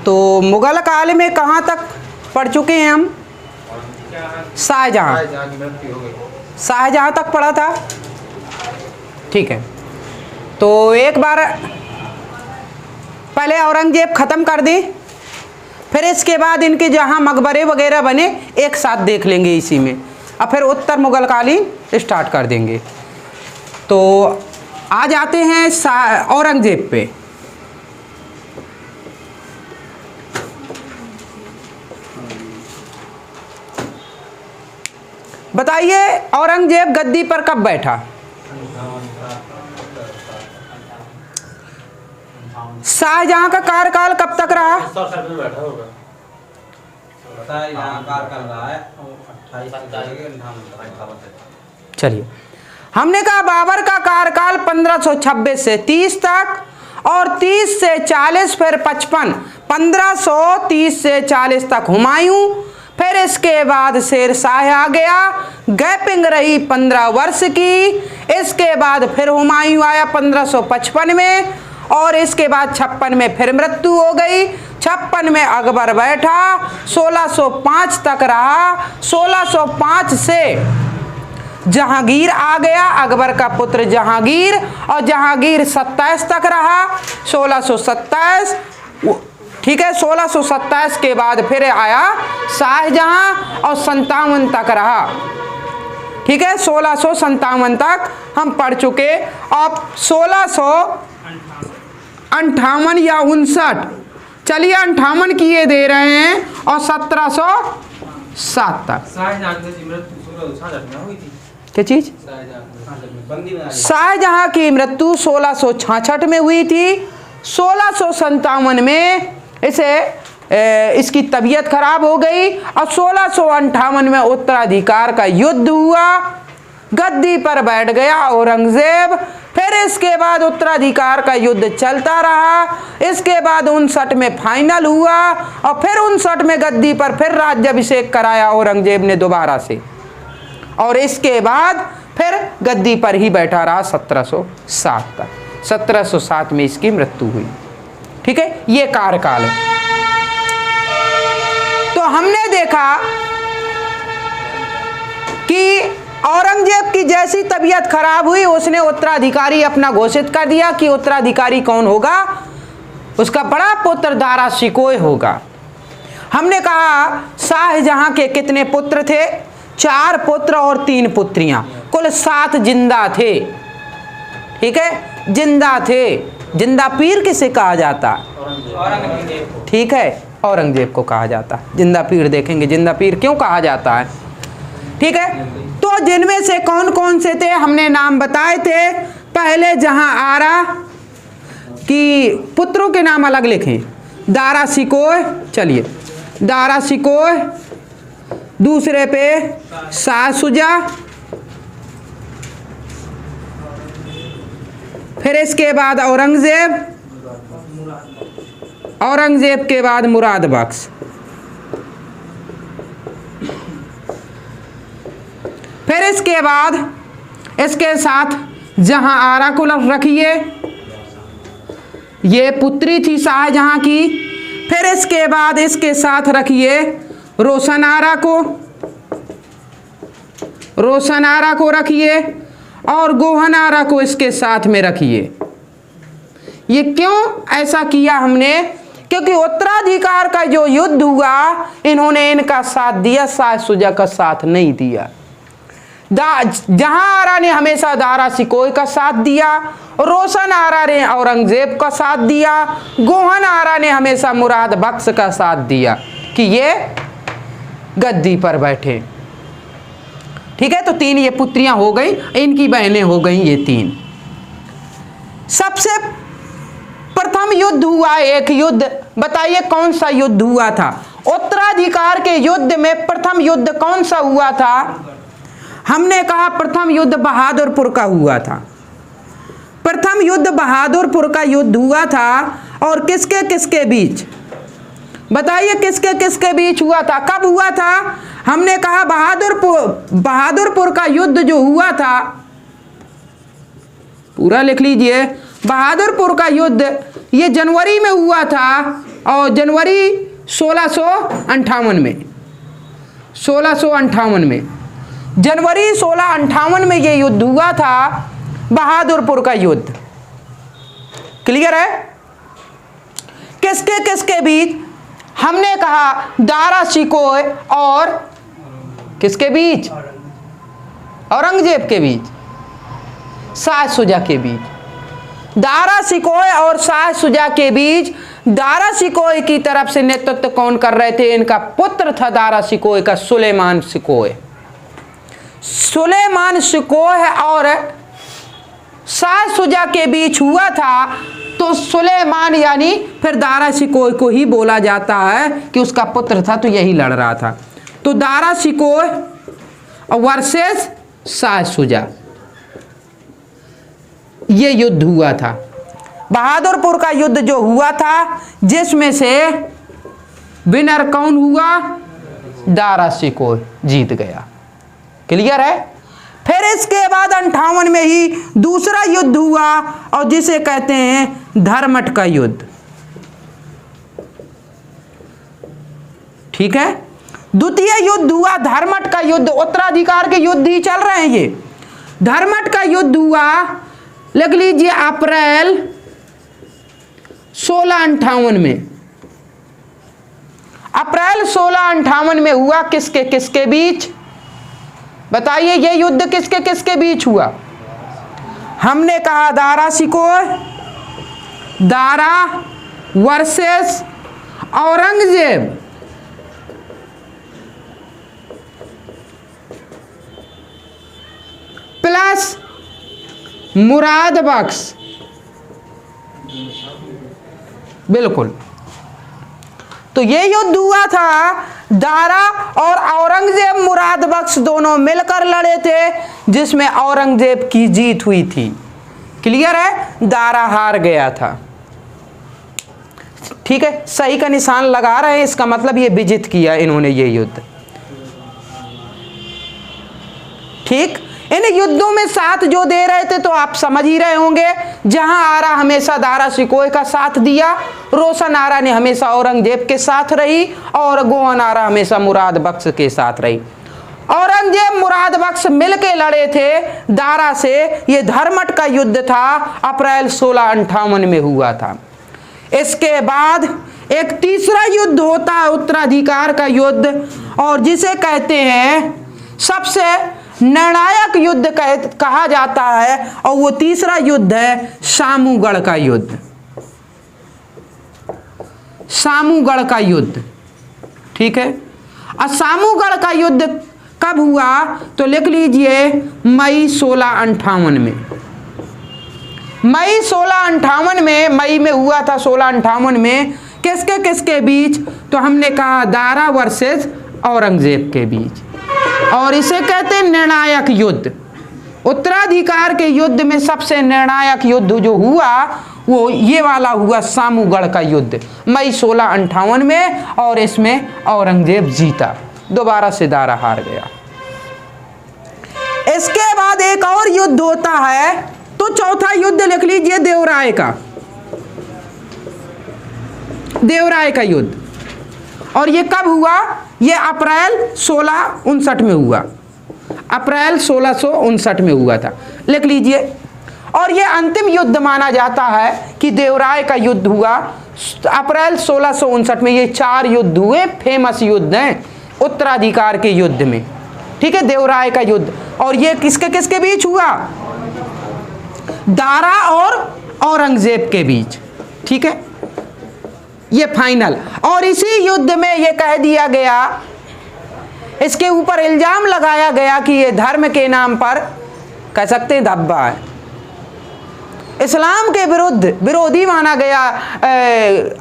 तो मुगल काल में कहाँ तक पढ़ चुके हैं हम? शाहजहाँ, शाहजहाँ तक पढ़ा था। ठीक है, तो एक बार पहले औरंगजेब ख़त्म कर दी, फिर इसके बाद इनके जहाँ मकबरे वगैरह बने एक साथ देख लेंगे इसी में, अब फिर उत्तर मुगल कालीन स्टार्ट कर देंगे। तो आ जाते हैं औरंगजेब पे। बताइए औरंगजेब गद्दी पर कब बैठा? शाहजहां का कार्यकाल कब तक रहा? चलिए, हमने कहा बाबर का कार्यकाल 1526 से 30 तक, और 30 से 40 फिर 55, 1530 से 40 तक हुमायूं, फिर इसके बाद शेर शाह आ गया, गैपिंग रही 15 वर्ष की। इसके बाद फिर हुमायूं आया 1555 में, और इसके बाद 56 में फिर मृत्यु हो गई। 56 में अकबर बैठा, 1605 तक रहा। 1605 से जहांगीर आ गया, अकबर का पुत्र जहांगीर, और जहांगीर 27 तक रहा, 1627। ठीक है, 1627 के बाद फिर आया शाहजहां और 57 तक रहा। ठीक है, 1657 तक हम पढ़ चुके। अब 1658 या 59, चलिए 58 की ये दे रहे हैं, और 1707 तक। क्या चीज? शाहजहां की मृत्यु 1666 में हुई थी। 1657 में इसकी तबीयत खराब हो गई, और 1658 में उत्तराधिकार का युद्ध हुआ, गद्दी पर बैठ गया औरंगजेब। फिर इसके बाद उत्तराधिकार का युद्ध चलता रहा। इसके बाद 59 में फाइनल हुआ, और फिर 59 में गद्दी पर फिर राज्याभिषेक कराया औरंगजेब ने दोबारा से, और इसके बाद फिर गद्दी पर ही बैठा रहा 1707 तक। 1707 में इसकी मृत्यु हुई। ठीक है, ये कार्यकाल है। तो हमने देखा कि औरंगजेब की जैसी तबीयत खराब हुई, उसने उत्तराधिकारी अपना घोषित कर दिया कि उत्तराधिकारी कौन होगा? उसका बड़ा पुत्र दारा शिकोह होगा। हमने कहा शाहजहां के कितने पुत्र थे? 4 पुत्र और 3 पुत्रियां, कुल 7 जिंदा थे। ठीक है, जिंदा थे। जिंदा पीर किसे कहा जाता? ठीक है, औरंगजेब को कहा जाता। जिंदा पीर देखेंगे, जिंदा पीर क्यों कहा जाता है। ठीक है, तो जिनमें से कौन कौन से थे हमने नाम बताए थे। पहले जहां आरा की पुत्रों के नाम अलग लिखें। दारा शिकोह, चलिए दारा शिकोह, दूसरे पे शाह शुजा, फिर इसके बाद औरंगजेब, औरंगजेब के बाद मुराद बख्श, फिर इसके बाद इसके साथ जहां आरा को रखिए, ये पुत्री थी शाहजहां की। फिर इसके बाद इसके साथ रखिए रोशन आरा को, रोशन आरा को रखिए, और गोहन आरा को इसके साथ में रखिए। ये क्यों ऐसा किया हमने? क्योंकि उत्तराधिकार का जो युद्ध हुआ, इन्होंने इनका साथ दिया, शाह शुजा का साथ नहीं दिया। जहां आरा ने हमेशा दारा शिकोह का साथ दिया, रोशन आरा ने औरंगजेब का साथ दिया, गोहन आरा ने हमेशा मुराद बख्श का साथ दिया कि ये गद्दी पर बैठे। ठीक है, तो 3 ये पुत्रियां हो गई, इनकी बहनें हो गई ये 3। सबसे प्रथम युद्ध हुआ, एक युद्ध बताइए कौन सा युद्ध हुआ था? उत्तराधिकार के युद्ध में प्रथम युद्ध कौन सा हुआ था? हमने कहा प्रथम युद्ध बहादुरपुर का हुआ था। प्रथम युद्ध बहादुरपुर का युद्ध हुआ था, और किसके किसके बीच? बताइए किसके किसके बीच हुआ था? कब हुआ था? हमने कहा बहादुरपुर का युद्ध जो हुआ था, पूरा लिख लीजिए। बहादुरपुर का युद्ध ये जनवरी में हुआ था, और जनवरी 1658 में, 1658 में, जनवरी 1658 में ये युद्ध हुआ था, बहादुरपुर का युद्ध। क्लियर है? किसके किसके बीच? हमने कहा दारा शिकोह और किसके बीच? औरंगजेब के बीच, शाह शुजा के बीच। दारा शिकोह और शाह शुजा के बीच दारा शिकोह की तरफ से नेतृत्व कौन कर रहे थे? इनका पुत्र था दारा शिकोह का, सुलेमान शिकोह। सुलेमान शिकोह और शाह शुजा के बीच हुआ था, तो सुलेमान यानी फिर दारा शिकोह को ही बोला जाता है कि उसका पुत्र था, तो यही लड़ रहा था। तो दारा शिकोह वर्सेस शाह शुजा, ये युद्ध हुआ था। बहादुरपुर का युद्ध जो हुआ था, जिसमें से विनर कौन हुआ? दारा शिकोह जीत गया। क्लियर है? फिर इसके बाद 58 में ही दूसरा युद्ध हुआ, और जिसे कहते हैं धर्मट का युद्ध। ठीक है? द्वितीय युद्ध हुआ धर्मट का युद्ध। उत्तराधिकार के युद्ध ही चल रहे हैं ये। धर्मट का युद्ध हुआ, लिख लीजिए, अप्रैल 1658 में। अप्रैल 1658 में हुआ। किसके किसके बीच? बताइए, ये युद्ध किसके किसके बीच हुआ? हमने कहा दारा शिकोह, दारा वर्सेस औरंगजेब। प्लस मुराद बख्श। बिल्कुल। तो ये युद्ध हुआ था, दारा और औरंगजेब, मुराद बख्श दोनों मिलकर लड़े थे, जिसमें औरंगजेब की जीत हुई थी। क्लियर है? दारा हार गया था। ठीक है, सही का निशान लगा रहे हैं, इसका मतलब ये विजित किया इन्होंने ये युद्ध। ठीक, इन युद्धों में साथ जो दे रहे थे तो आप समझ ही रहे होंगे। जहां आरा हमेशा दारा शिकोह का साथ दिया, रोशन आरा ने हमेशा औरंगजेब के साथ रही, और गोवन आरा हमेशा मुराद बख्श के साथ रही। औरंगजेब मुराद बख्श मिलके लड़े थे दारा से। ये धर्मट का युद्ध था, अप्रैल 1658 में हुआ था। इसके बाद एक तीसरा युद्ध होता है, उत्तराधिकार का युद्ध, और जिसे कहते हैं सबसे निर्णायक युद्ध कहा जाता है, और वो तीसरा युद्ध है सामूगढ़ का युद्ध। सामूगढ़ का युद्ध। ठीक है? और सामूगढ़ का युद्ध कब हुआ? तो लिख लीजिए, मई 1658 में। मई 1658 में, मई में हुआ था 1658 में। किसके किसके बीच? तो हमने कहा दारा वर्सेस औरंगजेब के बीच, और इसे कहते हैं निर्णायक युद्ध। उत्तराधिकार के युद्ध में सबसे निर्णायक युद्ध जो हुआ वो ये वाला हुआ, सामूगढ़ का युद्ध, मई 1658 में, और इसमें औरंगजेब जीता, दोबारा से दारा हार गया। इसके बाद एक और युद्ध होता है, तो चौथा युद्ध लिख लीजिए, देवराय का। देवराय का युद्ध, और ये कब हुआ? ये अप्रैल 1659 में हुआ। अप्रैल 1659 में हुआ था, लिख लीजिए। और ये अंतिम युद्ध माना जाता है कि देवराय का युद्ध हुआ अप्रैल 1659 में। ये 4 युद्ध हुए, फेमस युद्ध हैं उत्तराधिकार के युद्ध में। ठीक है? देवराय का युद्ध, और ये किसके किसके बीच हुआ? दारा और औरंगजेब के बीच। ठीक है? ये फाइनल। और इसी युद्ध में ये कह दिया गया, इसके ऊपर इल्जाम लगाया गया कि ये धर्म के नाम पर, कह सकते हैं, धब्बा है, इस्लाम के विरोधी माना गया।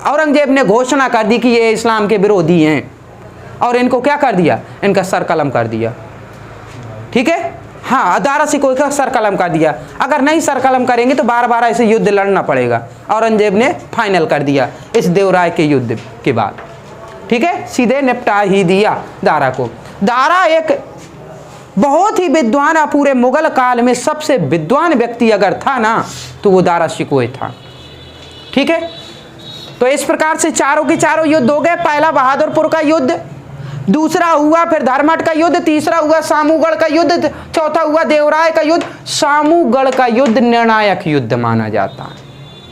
औरंगजेब ने घोषणा कर दी कि ये इस्लाम के विरोधी हैं, और इनको क्या कर दिया? इनका सर कलम कर दिया। ठीक है? हाँ, दारा शिकोह का सर कलम कर दिया। अगर नहीं सर कलम करेंगे तो बार बार ऐसे युद्ध लड़ना पड़ेगा। औरंगजेब ने फाइनल कर दिया इस देवराय के युद्ध के बाद। ठीक है? सीधे निपटा ही दिया दारा को। दारा एक बहुत ही विद्वान, पूरे मुगल काल में सबसे विद्वान व्यक्ति अगर था ना, तो वो दारा शिकोह था। ठीक है? तो इस प्रकार से चारों के चारों युद्ध हो गए। पहला बहादुरपुर का युद्ध, दूसरा हुआ फिर धर्मठ का युद्ध, तीसरा हुआ सामूगढ़ का युद्ध, चौथा हुआ देवराय का युद्ध। सामूगढ़ का युद्ध निर्णायक युद्ध माना जाता है।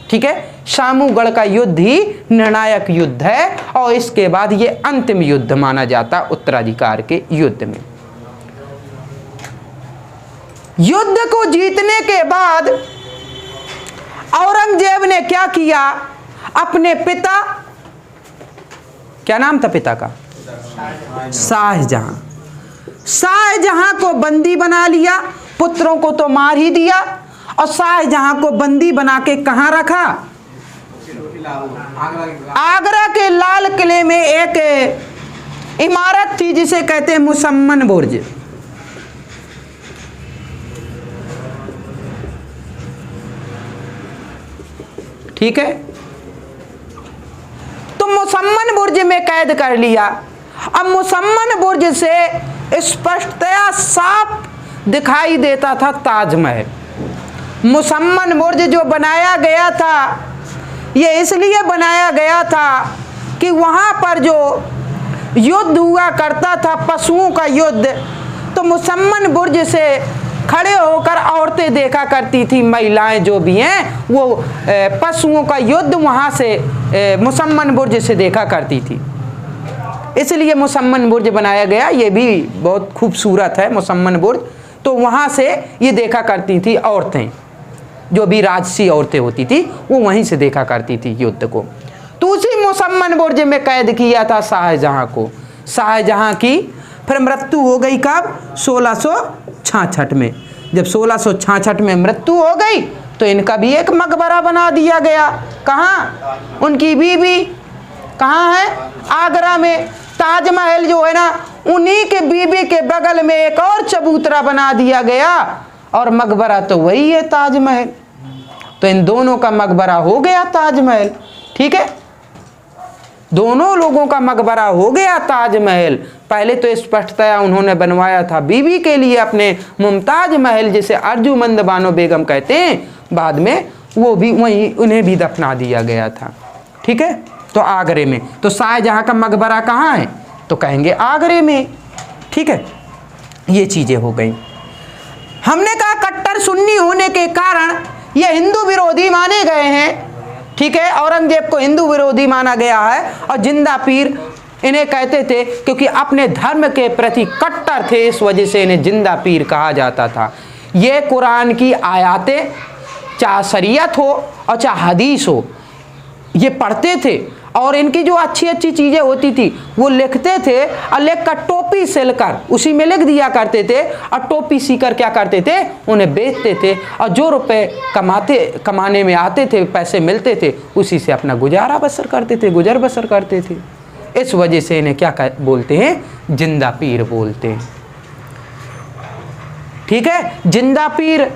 ठीक है, सामूगढ़ का युद्ध ही निर्णायक युद्ध है और इसके बाद ये अंतिम युद्ध माना जाता उत्तराधिकार के युद्ध में। युद्ध को जीतने के बाद औरंगजेब ने क्या किया, अपने पिता, क्या नाम था पिता का, शाहजहां, शाहजहां को बंदी बना लिया। पुत्रों को तो मार ही दिया और शाहजहां को बंदी बना के कहां रखा, आगरा के लाल किले में एक इमारत थी जिसे कहते हैं मुसम्मन बुर्ज। ठीक है, तो मुसम्मन बुर्ज में कैद कर लिया। अब मुसम्मन बुर्ज से स्पष्टतया साफ दिखाई देता था ताजमहल। मुसम्मन बुर्ज जो बनाया गया था ये इसलिए बनाया गया था कि वहां पर जो युद्ध हुआ करता था, पशुओं का युद्ध, तो मुसम्मन बुर्ज से खड़े होकर औरतें देखा करती थी, महिलाएं जो भी हैं वो पशुओं का युद्ध वहां से मुसम्मन बुर्ज से देखा करती थी। इसलिए मुसम्मन बुर्ज बनाया गया। ये भी बहुत खूबसूरत है मुसम्मन बुर्ज। तो वहां से ये देखा करती थी औरतें, जो भी राजसी औरतें होती थी वो वहीं से देखा करती थी युद्ध को। तो उसी मुसम्मन बुर्ज में कैद किया था शाहजहां को। शाहजहां की फिर मृत्यु हो गई कब, 1666 में। जब 1666 में मृत्यु हो गई तो इनका भी एक मकबरा बना दिया गया। कहाँ, उनकी बीवी कहाँ है, आगरा में। ताजमहल जो है ना, उन्हीं के बीबी के बगल में एक और चबूतरा बना दिया गया और मकबरा तो वही है ताजमहल। तो इन दोनों का मकबरा हो गया ताजमहल। ठीक है, दोनों लोगों का मकबरा हो गया ताजमहल। पहले तो स्पष्टतया उन्होंने बनवाया था बीवी के लिए अपने मुमताज महल, जिसे अर्जुमंद बानो बेगम कहते हैं। बाद में वो भी वहीं उन्हें भी दफना दिया गया था। ठीक है, तो आगरे में। तो शाहजहां का मकबरा कहाँ है, तो कहेंगे आगरे में। ठीक है, ये चीजें हो गई। हमने कहा कट्टर सुन्नी होने के कारण ये हिंदू विरोधी माने गए हैं। ठीक है, औरंगजेब को हिंदू विरोधी माना गया है और जिंदा पीर इन्हें कहते थे, क्योंकि अपने धर्म के प्रति कट्टर थे, इस वजह से इन्हें जिंदा पीर कहा जाता था। ये कुरान की आयातें, चाहे शरीयत हो और चाहे हदीस हो, ये पढ़ते थे और इनकी जो अच्छी अच्छी चीज़ें होती थी वो लिखते थे और लिख कर टोपी सिलकर उसी में लिख दिया करते थे और टोपी सीकर क्या करते थे, उन्हें बेचते थे और जो रुपए कमाने में आते थे, पैसे मिलते थे, उसी से अपना गुजारा बसर करते थे, गुजर बसर करते थे। इस वजह से इन्हें क्या बोलते हैं, जिंदा पीर बोलते हैं। ठीक है, जिंदा पीर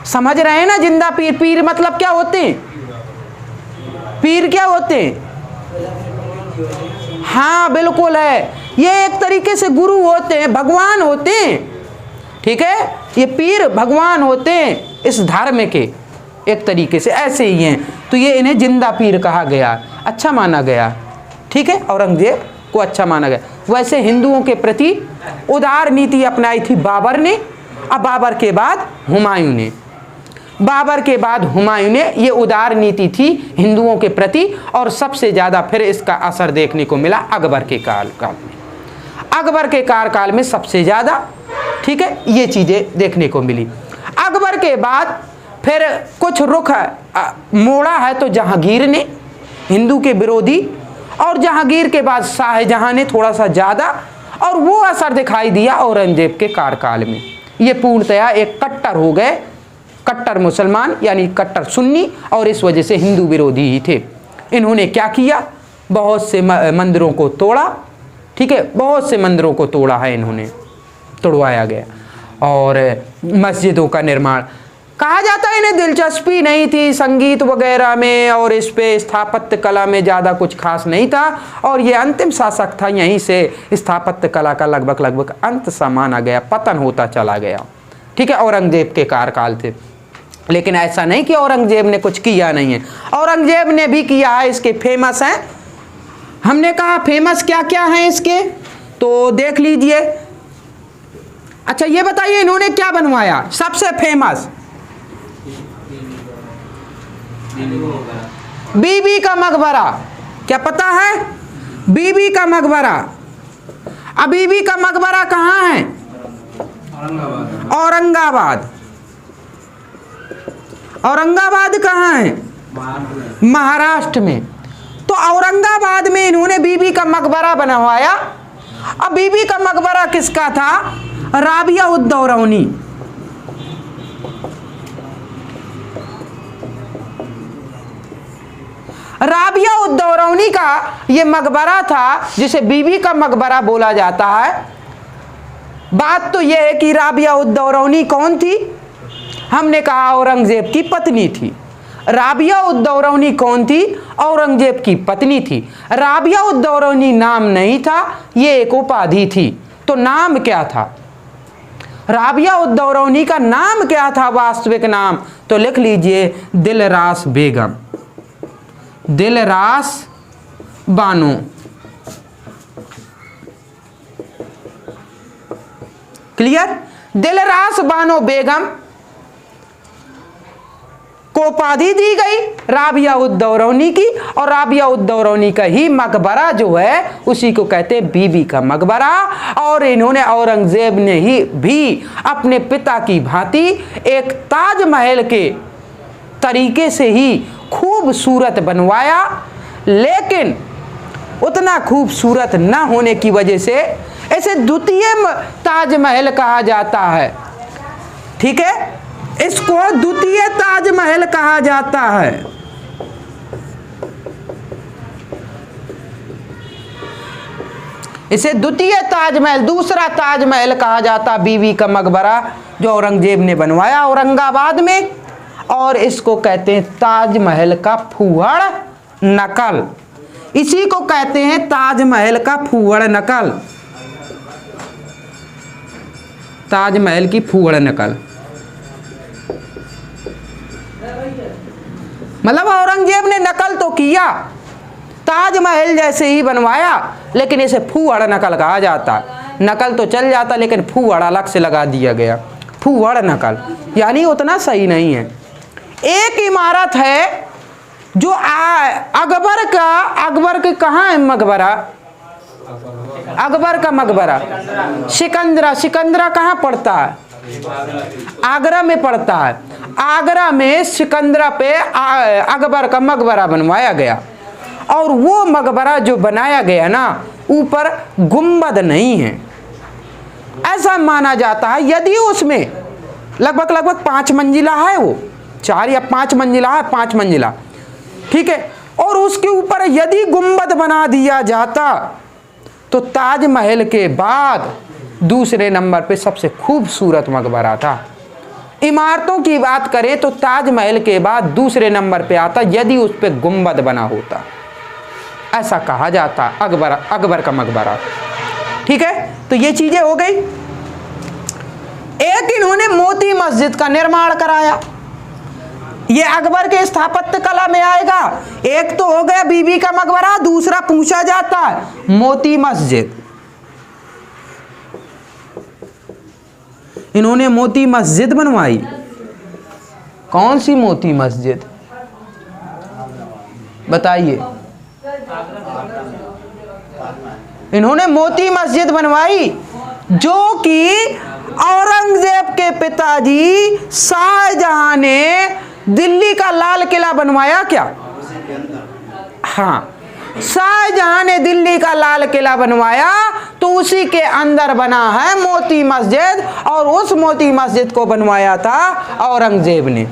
समझ रहे हैं ना, जिंदा पीर। पीर मतलब क्या होते हैं, पीर क्या होते हैं, हाँ बिल्कुल है, ये एक तरीके से गुरु होते हैं, भगवान होते हैं। ठीक है, ये पीर भगवान होते हैं इस धर्म के, एक तरीके से ऐसे ही हैं। तो ये इन्हें जिंदा पीर कहा गया, अच्छा माना गया। ठीक है, औरंगजेब को अच्छा माना गया। वैसे हिंदुओं के प्रति उदार नीति अपनाई थी बाबर ने, अब बाबर के बाद हुमायूं ने, बाबर के बाद हुमायूं ने ये उदार नीति थी हिंदुओं के प्रति। और सबसे ज़्यादा फिर इसका असर देखने को मिला अकबर के काल में। अकबर के कार्यकाल में सबसे ज़्यादा, ठीक है, ये चीज़ें देखने को मिली। अकबर के बाद फिर कुछ रुख मोड़ा है तो जहांगीर ने, हिंदू के विरोधी, और जहांगीर के बाद शाहजहां ने थोड़ा सा ज़्यादा, और वो असर दिखाई दिया औरंगजेब के कार्यकाल में। ये पूर्णतया एक कट्टर हो गए, कट्टर मुसलमान यानी कट्टर सुन्नी, और इस वजह से हिंदू विरोधी ही थे। इन्होंने क्या किया, बहुत से मंदिरों को तोड़ा। ठीक है, बहुत से मंदिरों को तोड़ा है इन्होंने, तोड़वाया गया। और मस्जिदों का निर्माण, कहा जाता है इन्हें दिलचस्पी नहीं थी संगीत वगैरह में, और इस पे स्थापत्य कला में ज़्यादा कुछ खास नहीं था। और ये अंतिम शासक था, यहीं से स्थापत्य कला का लगभग अंत सा माना गया, पतन होता चला गया। ठीक है, औरंगजेब के कार्यकाल थे। लेकिन ऐसा नहीं कि औरंगजेब ने कुछ किया नहीं है, औरंगजेब ने भी किया है। इसके फेमस हैं, हमने कहा फेमस क्या क्या है इसके, तो देख लीजिए। अच्छा ये बताइए इन्होंने क्या बनवाया सबसे फेमस? बीबी का मकबरा। क्या पता है? बीबी का मकबरा। अब बीबी का मकबरा कहाँ है? औरंगाबाद। औरंगाबाद कहाँ है? महाराष्ट्र में। तो औरंगाबाद में इन्होंने बीबी का मकबरा बनवाया। अब बीबी का मकबरा किसका था? राबिया उद दौरानी। राबिया उद दौरानी का ये मकबरा था जिसे बीबी का मकबरा बोला जाता है। बात तो यह है कि राबिया उद दौरानी कौन थी? हमने कहा औरंगजेब की पत्नी थी। राबिया उद दौरानी कौन थी? औरंगजेब की पत्नी थी। राबिया उद दौरानी नाम नहीं था, ये एक उपाधि थी। तो नाम क्या था? राबिया उद दौरानी का नाम क्या था वास्तविक नाम? तो लिख लीजिए दिलरास बेगम, दिलरास बानो। क्लियर? दिलरास बानो बेगम को उपाधि दी गई राबिया उद दौरानी की, और राबिया उद दौरानी का ही मकबरा जो है उसी को कहते हैं बीबी का मकबरा। और इन्होंने औरंगजेब ने ही भी अपने पिता की भांति एक ताजमहल के तरीके से ही खूबसूरत बनवाया, लेकिन उतना खूबसूरत न होने की वजह से इसे द्वितीय ताजमहल कहा जाता है। ठीक है, इसको द्वितीय ताजमहल कहा जाता है। इसे द्वितीय ताजमहल, दूसरा ताजमहल कहा जाता बीबी का मकबरा जो औरंगजेब ने बनवाया औरंगाबाद में। और इसको कहते हैं ताजमहल का फूहड़ नकल। इसी को कहते हैं ताजमहल का फूहड़ नकल, ताजमहल की फूहड़ नकल। मतलब औरंगजेब ने नकल तो किया, ताजमहल जैसे ही बनवाया, लेकिन इसे फूहड़ नकल कहा जाता। नकल तो चल जाता लेकिन फूहड़ अलग से लगा दिया गया, फूहड़ नकल, यानी उतना सही नहीं है। एक इमारत है जो अकबर का कहाँ है मकबरा? अकबर का मकबरा सिकंदरा कहाँ पड़ता है? आगरा में पड़ता है। आगरा में सिकंदरा पे अकबर का मकबरा बनवाया गया, और वो मकबरा जो बनाया गया ना, ऊपर गुंबद नहीं है। ऐसा माना जाता है यदि उसमें लगभग 5 मंजिला है, वो 4 या 5 मंजिला है, 5 मंजिला, ठीक है। और उसके ऊपर यदि गुंबद बना दिया जाता तो ताजमहल के बाद दूसरे नंबर पे सबसे खूबसूरत मकबरा था। इमारतों की बात करें तो ताजमहल के बाद दूसरे नंबर पे आता यदि उस पे गुंबद बना होता, ऐसा कहा जाता अकबर का मकबरा। ठीक है, तो ये चीजें हो गई। एक इन्होंने मोती मस्जिद का निर्माण कराया, ये अकबर के स्थापत्य कला में आएगा। एक तो हो गया बीबी का मकबरा, दूसरा पूछा जाता है मोती मस्जिद। इन्होंने मोती मस्जिद बनवाई। कौन सी मोती मस्जिद बताइए? इन्होंने मोती मस्जिद बनवाई जो कि औरंगजेब के पिताजी शाहजहां ने दिल्ली का लाल किला बनवाया क्या? हाँ, शाहजहां ने दिल्ली का लाल किला बनवाया, तो उसी के अंदर बना है मोती मस्जिद, और उस मोती मस्जिद को बनवाया था औरंगजेब ने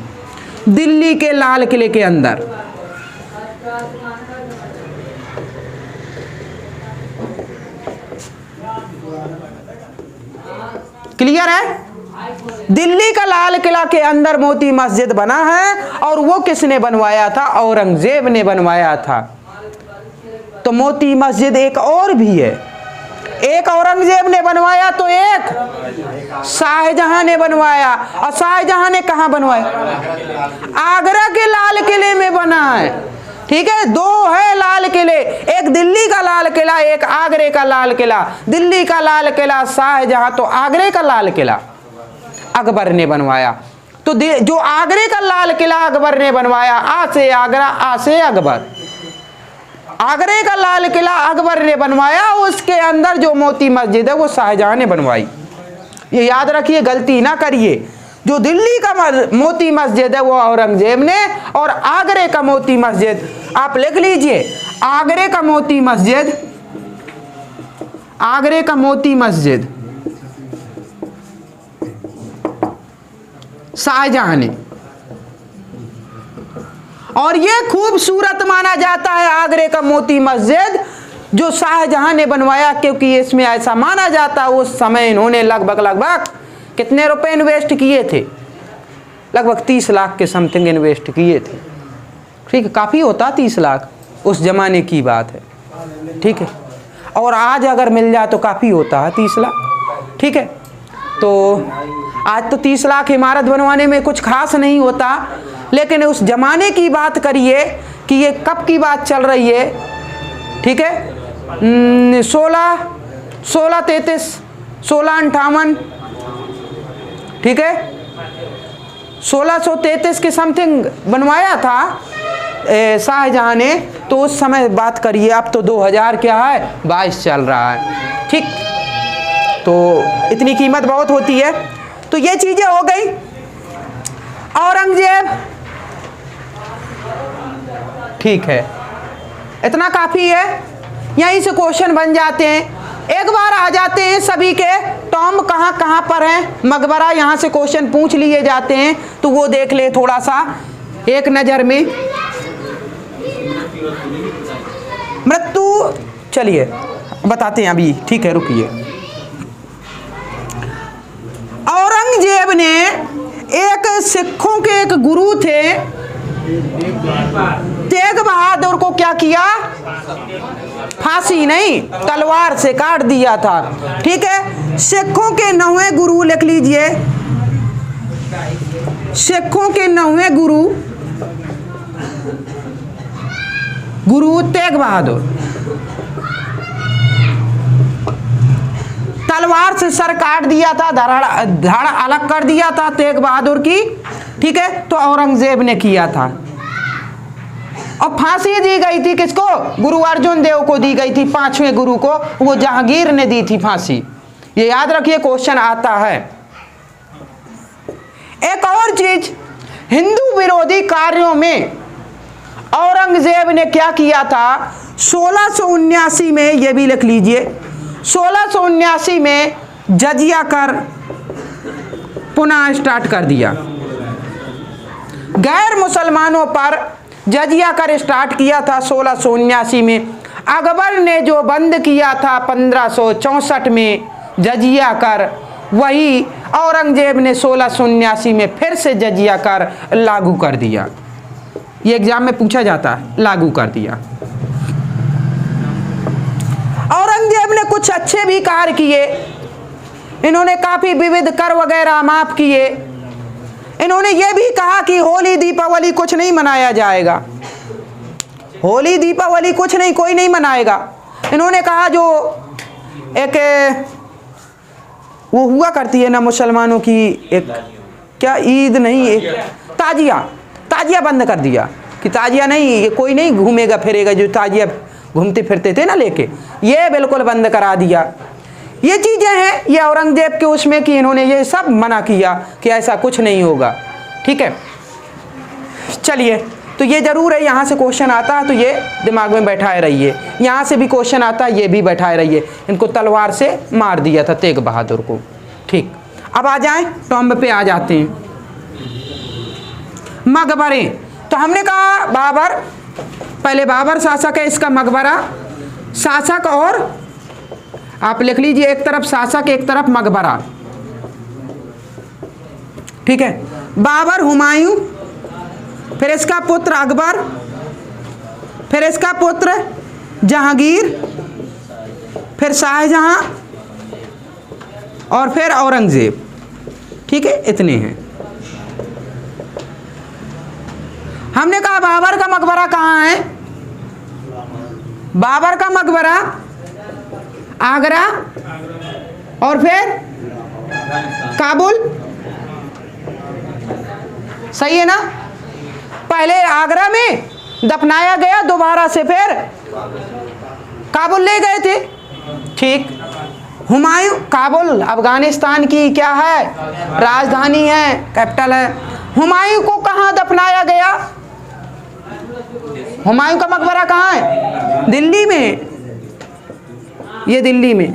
दिल्ली के लाल किले के अंदर। क्लियर है? दिल्ली का लाल किला के अंदर मोती मस्जिद बना है, और वो किसने बनवाया था? औरंगजेब ने बनवाया था। तो मोती मस्जिद एक और भी है, एक औरंगजेब ने बनवाया तो एक शाहजहां ने बनवाया। और शाहजहां ने कहां बनवाया? आगरा के लाल किले में बना है। ठीक है, दो है लाल किले, एक दिल्ली का लाल किला, एक आगरे का लाल किला। दिल्ली का लाल किला शाहजहां, तो आगरे का लाल किला अकबर ने बनवाया। तो जो आगरे का लाल किला अकबर ने बनवाया, आ से आगरा, आ से अकबर, आगरे का लाल किला अकबर ने बनवाया, उसके अंदर जो मोती मस्जिद है वो शाहजहां ने बनवाई। ये याद रखिए, गलती ना करिए। जो दिल्ली का मोती मस्जिद है वो औरंगजेब ने, और आगरे का मोती मस्जिद आप लिख लीजिए, आगरे का मोती मस्जिद, आगरे का मोती मस्जिद शाहजहां ने। और ये खूबसूरत माना जाता है आगरे का मोती मस्जिद जो शाहजहां ने बनवाया, क्योंकि इसमें ऐसा माना जाता है उस समय इन्होंने लगभग कितने रुपए इन्वेस्ट किए थे? लगभग 30 लाख के समथिंग इन्वेस्ट किए थे। ठीक है, काफ़ी होता 30 लाख, उस जमाने की बात है। ठीक है, और आज अगर मिल जाए तो काफ़ी होता है 30 लाख। ठीक है, तो आज तो 30 लाख इमारत बनवाने में कुछ खास नहीं होता, लेकिन उस जमाने की बात करिए कि ये कब की बात चल रही है। ठीक है, 1633, 1658, ठीक है, 1633 के समथिंग बनवाया था शाहजहां ने। तो उस समय बात करिए, अब तो 2000 क्या है 22 चल रहा है। ठीक, तो इतनी कीमत बहुत होती है। तो ये चीजें हो गई। औरंगजेब, ठीक है, इतना काफी है, यहीं से क्वेश्चन बन जाते हैं। एक बार आ जाते हैं सभी के टॉम कहां कहां पर हैं, मकबरा, यहां से क्वेश्चन पूछ लिए जाते हैं, तो वो देख ले थोड़ा सा एक नजर में। मृत्यु, चलिए बताते हैं अभी। ठीक है, रुकिए। औरंगजेब ने एक सिखों के एक गुरु थे तेग बहादुर को क्या किया? फांसी नहीं, तलवार से काट दिया था। ठीक है, सिखों के 9वें गुरु लिख लीजिए, सिखों के 9वें गुरु, गुरु तेग बहादुर। तलवार से सर काट दिया था, धड़ अलग कर दिया था तेग बहादुर की। ठीक है, तो औरंगजेब ने किया था। और फांसी दी गई थी किसको? गुरु अर्जुन देव को दी गई थी, 5वें गुरु को, वो जहांगीर ने दी थी फांसी। ये याद रखिए, क्वेश्चन आता है। एक और चीज, हिंदू विरोधी कार्यों में औरंगजेब ने क्या किया था? 1679 में, ये भी लिख लीजिए, 1679 में जजिया कर पुनः स्टार्ट कर दिया। गैर मुसलमानों पर जजिया कर स्टार्ट किया था 1679 में। अकबर ने जो बंद किया था 1564 में जजिया कर, वही औरंगजेब ने 1679 में फिर से जजिया कर लागू कर दिया। ये एग्जाम में पूछा जाता है, लागू कर दिया। औरंगजेब ने कुछ अच्छे भी कार्य किए, इन्होंने काफी विविध कर वगैरह माफ किए। इन्होंने ये भी कहा कि होली दीपावली कुछ नहीं मनाया जाएगा, होली दीपावली कुछ नहीं, कोई नहीं मनाएगा। इन्होंने कहा जो एक वो हुआ करती है ना मुसलमानों की, एक क्या ईद नहीं, एक ताजिया, ताजिया बंद कर दिया कि ताजिया नहीं, ये कोई नहीं घूमेगा फिरेगा, जो ताजिया घूमते फिरते थे ना लेके, ये बिल्कुल बंद करा दिया। ये चीज़ें हैं ये औरंगजेब के उसमें कि इन्होंने ये सब मना किया कि ऐसा कुछ नहीं होगा। ठीक है, चलिए, तो ये जरूर है, यहाँ से क्वेश्चन आता है तो ये दिमाग में बैठाए रहिए, यहाँ से भी क्वेश्चन आता है ये भी बैठाए रहिए। इनको तलवार से मार दिया था तेग बहादुर को। ठीक, अब आ जाएं टॉम्ब पे आ जाते हैं। मकबरे, तो हमने कहा बाबर, पहले बाबर शासक है, इसका मकबरा, शासक और आप लिख लीजिए, एक तरफ शासक एक तरफ मकबरा। ठीक है, बाबर, हुमायूं, फिर इसका पुत्र अकबर, फिर इसका पुत्र जहांगीर, फिर फिर शाहजहां और फिर औरंगजेब। ठीक है, इतने हैं। हमने कहा बाबर का मकबरा कहाँ है? बाबर का मकबरा आगरा और फिर काबुल। सही है ना? पहले आगरा में दफनाया गया, दोबारा से फिर काबुल ले गए थे। ठीक। हुमायूं, काबुल अफगानिस्तान की क्या है? राजधानी है, कैपिटल है। हुमायूं को कहाँ दफनाया गया? हुमायूं का मकबरा कहाँ है? दिल्ली में। ये दिल्ली में।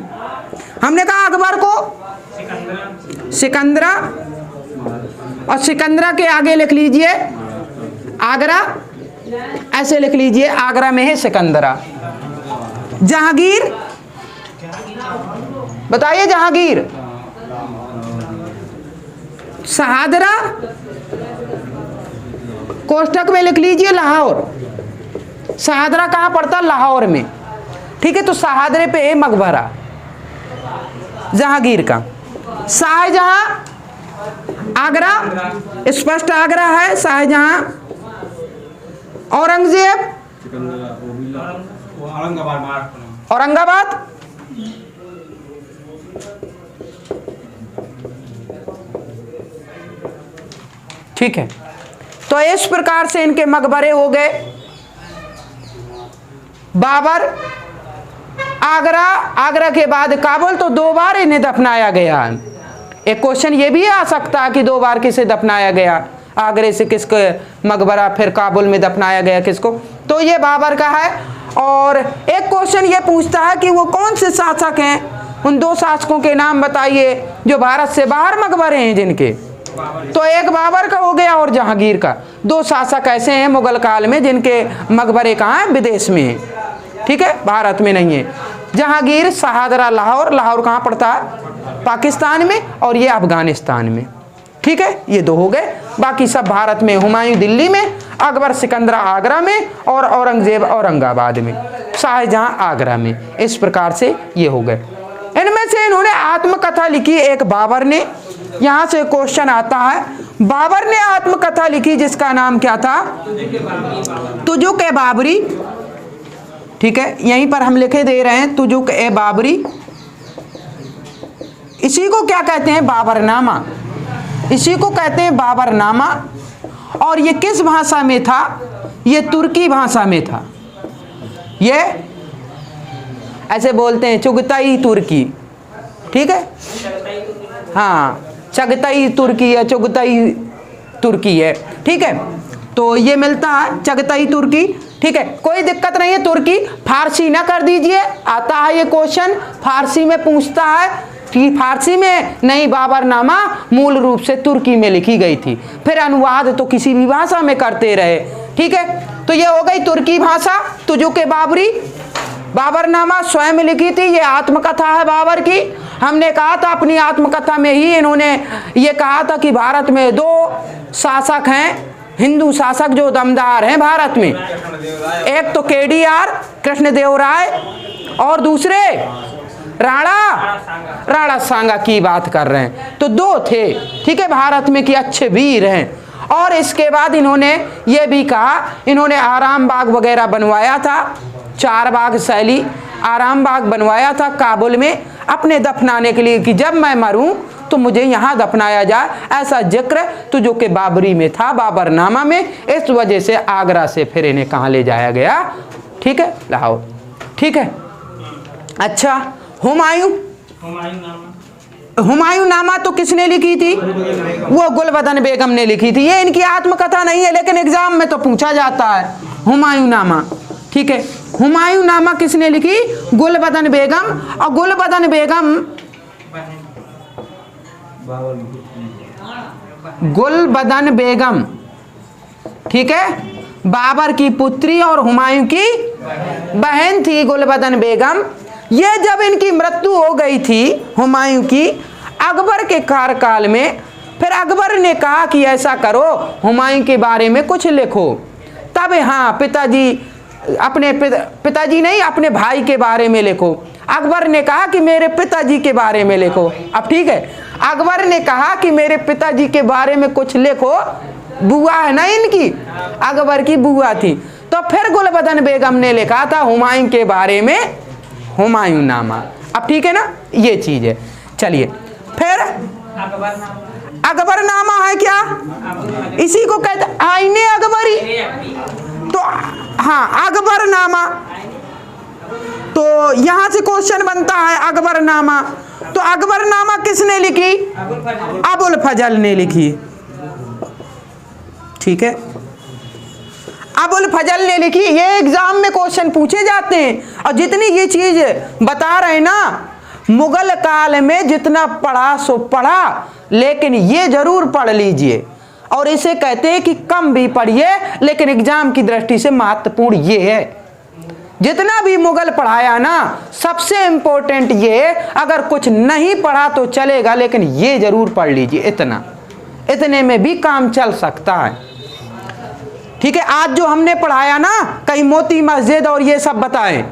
हमने कहा अकबर को सिकंदरा, और सिकंदरा के आगे लिख लीजिए आगरा, ऐसे लिख लीजिए, आगरा में है सिकंदरा। जहांगीर, बताइए जहांगीर। शहादरा, कोष्टक में लिख लीजिए लाहौर। शहादरा कहाँ पड़ता? लाहौर में। ठीक है, तो शहादरे पे है मकबरा जहांगीर का। शाहजहां आगरा, स्पष्ट आगरा है शाहजहां। औरंगजेब औरंगाबाद। ठीक है, तो इस प्रकार से इनके मकबरे हो गए। बाबर आगरा, आगरा के बाद काबुल, तो 2 बार इन्हें दफनाया गया। एक क्वेश्चन ये भी आ सकता है कि 2 बार किसे दफनाया गया? आगरे से किसको मकबरा, फिर काबुल में दफनाया गया किसको? तो ये बाबर का है। और एक क्वेश्चन ये पूछता है कि वो कौन से शासक हैं? उन 2 शासकों के नाम बताइए जो भारत से बाहर मकबरे हैं जिनके। तो एक बाबर का हो गया और जहांगीर का। 2 शासक ऐसे हैं मुगल काल में जिनके मकबरे कहाँ हैं? विदेश में हैं। ठीक है, भारत में नहीं है। जहांगीर, शहादरा लाहौर, लाहौर कहाँ पड़ता है? पाकिस्तान में, और ये अफगानिस्तान में। ठीक है, ये 2 हो गए। बाकी सब भारत में। हुमायूं दिल्ली में, अकबर सिकंदरा आगरा में, और औरंगजेब औरंगाबाद में, शाहजहां आगरा में। इस प्रकार से ये हो गए। इनमें से इन्होंने आत्मकथा लिखी एक बाबर ने। यहां से क्वेश्चन आता है, बाबर ने आत्मकथा लिखी जिसका नाम क्या था? तुजुक ए बाबरी। ठीक है, यहीं पर हम लिखे दे रहे हैं तुजुक ए बाबरी। इसी को क्या कहते हैं? बाबरनामा। इसी को कहते हैं बाबरनामा। और ये किस भाषा में था? ये तुर्की भाषा में था। ये ऐसे बोलते हैं चुगताई तुर्की। ठीक है, हाँ, चगताई तुर्की है, चुगताई तुर्की है। ठीक है, तो ये मिलता है चगताई तुर्की। ठीक है, कोई दिक्कत नहीं है। तुर्की, फारसी ना कर दीजिए, आता है ये क्वेश्चन, फारसी में पूछता है कि फारसी में नहीं, बाबरनामा मूल रूप से तुर्की में लिखी गई थी, फिर अनुवाद तो किसी भी भाषा में करते रहे। ठीक है, तो ये हो गई तुर्की भाषा, तुजुक ए बाबरी। बाबरनामा स्वयं लिखी थी, ये आत्मकथा है बाबर की। हमने कहा था अपनी आत्मकथा में ही इन्होंने ये कहा था कि भारत में 2 शासक हैं, हिंदू शासक जो दमदार हैं भारत में। एक तो केडीआर कृष्णदेवराय और दूसरे राणा सांगा की बात कर रहे हैं। तो 2 थे। ठीक है, भारत में कि अच्छे वीर हैं। और इसके बाद इन्होंने ये भी कहा, इन्होंने आराम बाग वगैरह बनवाया था, 4 बाग शैली आराम बाग बनवाया था काबुल में अपने दफनाने के लिए कि जब मैं मरूं तो मुझे यहाँ दफनाया जाए। ऐसा जिक्र तुजुक ए बाबरी में था, बाबरनामा में। इस वजह से आगरा से फिर इन्हें कहाँ ले जाया गया? ठीक है, लाहौर। ठीक है, अच्छा, हुमायूं नामा तो किसने लिखी थी? वो गुलबदन बेगम ने लिखी थी। ये इनकी आत्मकथा नहीं है, लेकिन एग्जाम में तो पूछा जाता है हुमायूं नामा। ठीक है, हुमायूं नामा किसने लिखी? गुलबदन बेगम। और गुलबदन बेगम, गुलबदन बेगम, ठीक है, बाबर की पुत्री और हुमायूं की बहन थी गुलबदन बेगम। ये जब इनकी मृत्यु हो गई थी हुमायूं की अकबर के कार्यकाल में, फिर अकबर ने कहा कि ऐसा करो हुमायूं के बारे में कुछ लिखो। तब हाँ, पिताजी अपने पिताजी नहीं, अपने भाई के बारे में लिखो। अकबर ने कहा कि मेरे पिताजी के बारे में लिखो। अब ठीक है, अकबर ने कहा कि मेरे पिताजी के बारे में कुछ लिखो, बुआ है ना इनकी, अकबर की बुआ थी। तो फिर गुलबदन बेगम ने लिखा था हुमायूं के बारे में हुमायूं नामा। अब ठीक है ना, ये चीज है। चलिए फिर अकबर नामा है क्या, इसी को कहते आईने अकबरी। तो हाँ, अकबर नामा, तो यहां से क्वेश्चन बनता है अकबर नामा। तो अकबर नामा किसने लिखी, अबुल फजल ने लिखी। ठीक है, अबुल फजल ने लिखी। ये एग्जाम में क्वेश्चन पूछे जाते हैं। और जितनी ये चीज बता रहे ना, मुगल काल में जितना पढ़ा सो पढ़ा, लेकिन ये जरूर पढ़ लीजिए। और इसे कहते हैं कि कम भी पढ़िए, लेकिन एग्जाम की दृष्टि से महत्वपूर्ण ये है। जितना भी मुगल पढ़ाया ना, सबसे इंपॉर्टेंट ये है। अगर कुछ नहीं पढ़ा तो चलेगा, लेकिन ये जरूर पढ़ लीजिए। इतने में भी काम चल सकता है। ठीक है, आज जो हमने पढ़ाया ना, कहीं मोती मस्जिद और ये सब बताए,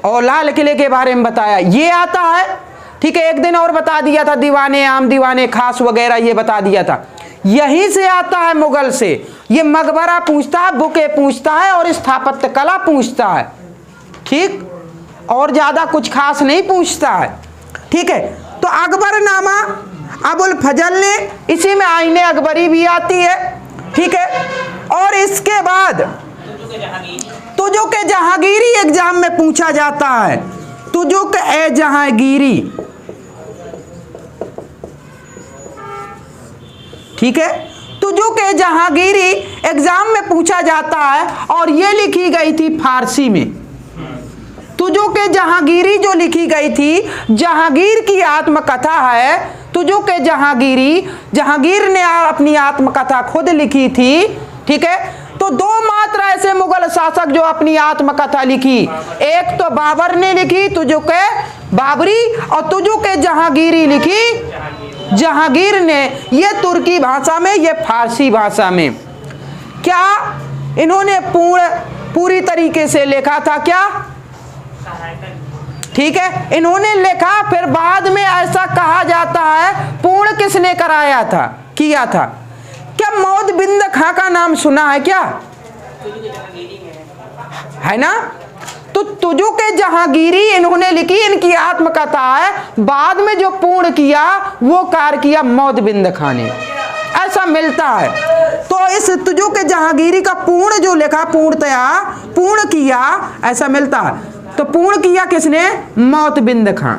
और लाल किले के बारे में बताया, ये आता है। ठीक है, एक दिन और बता दिया था दीवाने आम दीवाने खास वगैरह, ये बता दिया था। यहीं से आता है, मुगल से। ये मकबरा पूछता है, बुके पूछता है, और स्थापत्य कला पूछता है। ठीक, और ज्यादा कुछ खास नहीं पूछता है। ठीक है, तो अकबरनामा अबुल फजल ने, इसी में आईने अकबरी भी आती है। ठीक है, और इसके बाद तुझो के जहांगीरी एग्जाम में पूछा जाता है। तुझो के ए जहांगीरी, ठीक है, तुझो के जहांगीरी एग्जाम में पूछा जाता है। और ये लिखी गई थी फारसी में। तुझो के जहांगीरी जो लिखी गई थी, जहांगीर की आत्मकथा है। तुझो के जहांगीरी, जहांगीर ने अपनी आत्मकथा खुद लिखी थी। ठीक है, तो दो मात्र ऐसे मुगल शासक जो अपनी आत्मकथा लिखी, एक तो बाबर ने लिखी तुझो के बाबरी, और तुझो के जहांगीरी लिखी जहांगीर ने। ये तुर्की भाषा में, ये फारसी भाषा में। क्या इन्होंने पूरी तरीके से लिखा था क्या? ठीक है, इन्होंने लिखा। फिर बाद में ऐसा कहा जाता है, पूर्ण किसने कराया था, किया था? क्या मोदबिंद खां का नाम सुना है क्या? है ना? तो तुझो के जहांगीरी इन्होंने लिखी, इनकी आत्मकथा है। बाद में जो पूर्ण किया वो कार्य किया मोदबिंद खां ने, ऐसा मिलता है। तो इस तुझो के जहांगीरी का पूर्ण जो लिखा, पूर्णतया पूर्ण किया, ऐसा मिलता है। तो पूर्ण किया किसने? मोदबिंद खां।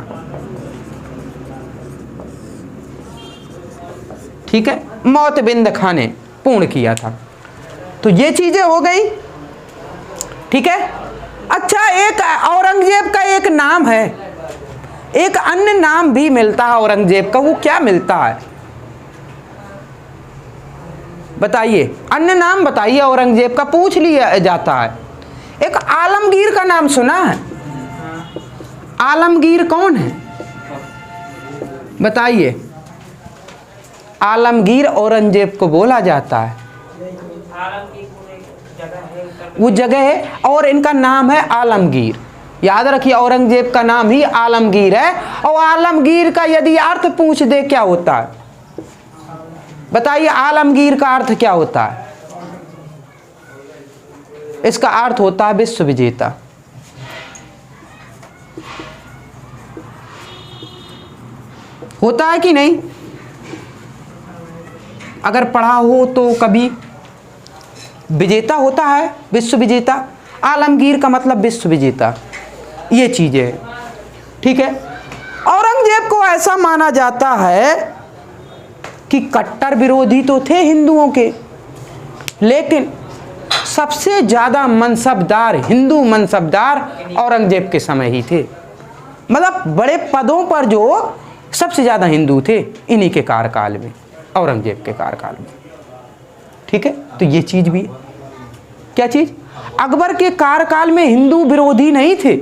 ठीक है, मोदबिंद खां ने पूर्ण किया था। तो ये चीजें हो गई। ठीक है, अच्छा, एक औरंगजेब का एक नाम है, एक अन्य नाम भी मिलता है औरंगजेब का। वो क्या मिलता है बताइए? अन्य नाम बताइए औरंगजेब का, पूछ लिया जाता है। एक आलमगीर का नाम सुना है? आलमगीर कौन है बताइए? आलमगीर औरंगजेब को बोला जाता है। वो जगह है, और इनका नाम है आलमगीर। याद रखिए, औरंगजेब का नाम ही आलमगीर है। और आलमगीर का यदि अर्थ पूछ दे क्या होता है बताइए? आलमगीर का अर्थ क्या होता है? इसका अर्थ होता है विश्व विजेता। होता है कि नहीं? अगर पढ़ा हो तो कभी, विजेता होता है, विश्व विजेता। आलमगीर का मतलब विश्व विजेता, ये चीज है। ठीक है, औरंगजेब को ऐसा माना जाता है कि कट्टर विरोधी तो थे हिंदुओं के, लेकिन सबसे ज्यादा मनसबदार, हिंदू मनसबदार औरंगजेब के समय ही थे। मतलब बड़े पदों पर जो सबसे ज्यादा हिंदू थे, इन्हीं के कार्यकाल में, औरंगजेब के कार्यकाल में। ठीक है, तो ये चीज भी है। क्या चीज? अकबर के कार्यकाल में हिंदू विरोधी नहीं थे,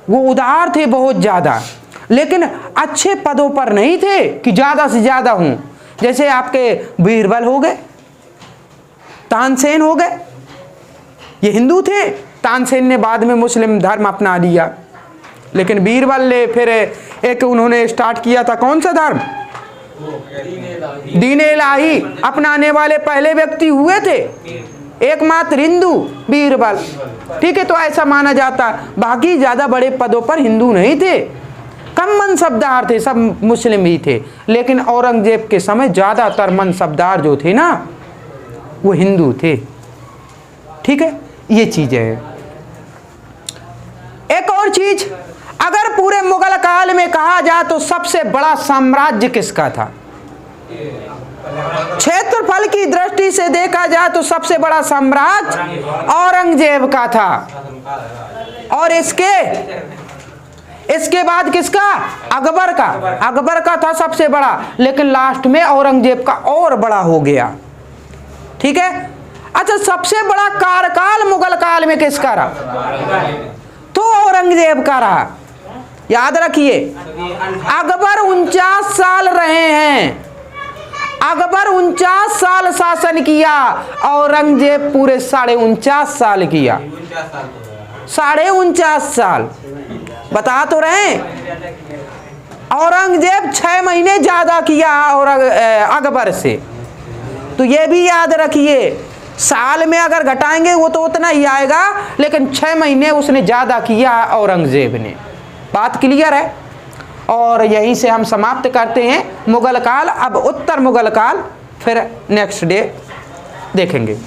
वो उदार थे बहुत ज्यादा, लेकिन अच्छे पदों पर नहीं थे कि ज्यादा से ज्यादा हूं। जैसे आपके बीरबल हो गए, तानसेन हो गए, ये हिंदू थे। तानसेन ने बाद में मुस्लिम धर्म अपना लिया। लेकिन बीरबल ने फिर एक उन्होंने स्टार्ट किया था कौन सा धर्म, दीन इलाही अपनाने वाले पहले व्यक्ति हुए थे, एकमात्र हिंदू बीरबल। ठीक है, तो ऐसा माना जाता, बाकी ज्यादा बड़े पदों पर हिंदू नहीं थे, कम मनसबदार थे, सब मुस्लिम ही थे। लेकिन औरंगजेब के समय ज्यादातर मनसबदार जो थे ना वो हिंदू थे। ठीक है, ये चीज है। एक और चीज, अगर पूरे मुगल काल में कहा जाए तो सबसे बड़ा साम्राज्य किसका था? क्षेत्रफल की दृष्टि से देखा जाए तो सबसे बड़ा साम्राज्य औरंगजेब का था। और इसके बाद किसका? अकबर का। अकबर का था सबसे बड़ा, लेकिन लास्ट में औरंगजेब का और बड़ा हो गया। ठीक है, अच्छा, सबसे बड़ा कार्यकाल मुगल काल में किसका रहा? तो औरंगजेब का रहा। याद रखिए, अकबर 49 साल रहे हैं, अकबर 49 साल शासन किया, औरंगजेब पूरे 49.5 साल किया। 49.5 साल बता तो रहे, औरंगजेब 6 महीने ज्यादा किया और अकबर से। तो ये भी याद रखिए, साल में अगर घटाएंगे वो तो उतना ही आएगा, लेकिन 6 महीने उसने ज्यादा किया औरंगजेब ने। बात क्लियर है? और यहीं से हम समाप्त करते हैं मुगल काल। अब उत्तर मुगल काल फिर नेक्स्ट डे देखेंगे।